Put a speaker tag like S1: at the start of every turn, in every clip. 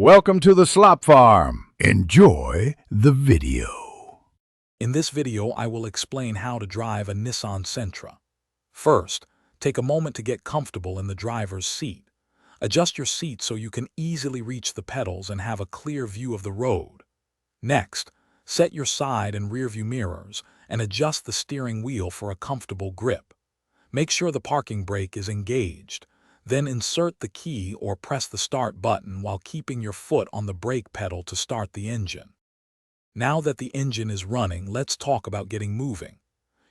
S1: Welcome to the Slop Farm. Enjoy the video.
S2: In this video, I will explain how to drive a Nissan Sentra. First, take a moment to get comfortable in the driver's seat. Adjust your seat so you can easily reach the pedals and have a clear view of the road. Next, set your side and rear view mirrors and adjust the steering wheel for a comfortable grip. Make sure the parking brake is engaged. Then insert the key or press the start button while keeping your foot on the brake pedal to start the engine. Now that the engine is running, let's talk about getting moving.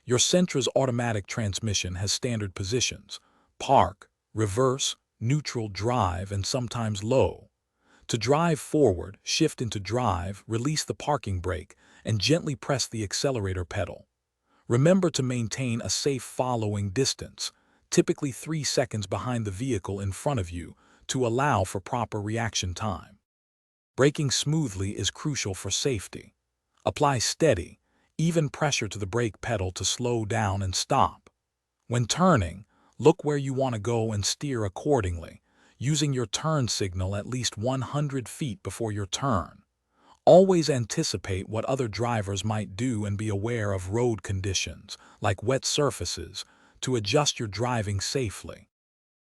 S2: Your Sentra's automatic transmission has standard positions: park, reverse, neutral, drive, and sometimes low. To drive forward, shift into drive, release the parking brake, and gently press the accelerator pedal. Remember to maintain a safe following distance, typically 3 seconds behind the vehicle in front of you, to allow for proper reaction time. Braking smoothly is crucial for safety. Apply steady, even pressure to the brake pedal to slow down and stop. When turning, look where you want to go and steer accordingly, using your turn signal at least 100 feet before your turn. Always anticipate what other drivers might do and be aware of road conditions, like wet surfaces, to adjust your driving safely.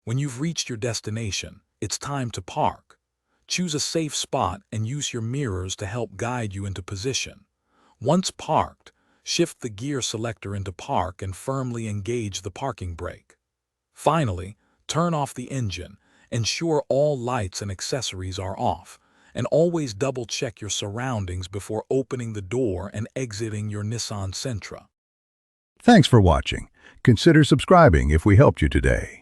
S2: When you've reached your destination, it's time to park. Choose a safe spot and use your mirrors to help guide you into position. Once parked, shift the gear selector into park and firmly engage the parking brake. Finally, turn off the engine, ensure all lights and accessories are off, and always double-check your surroundings before opening the door and exiting your Nissan Sentra.
S1: Thanks for watching. Consider subscribing if we helped you today.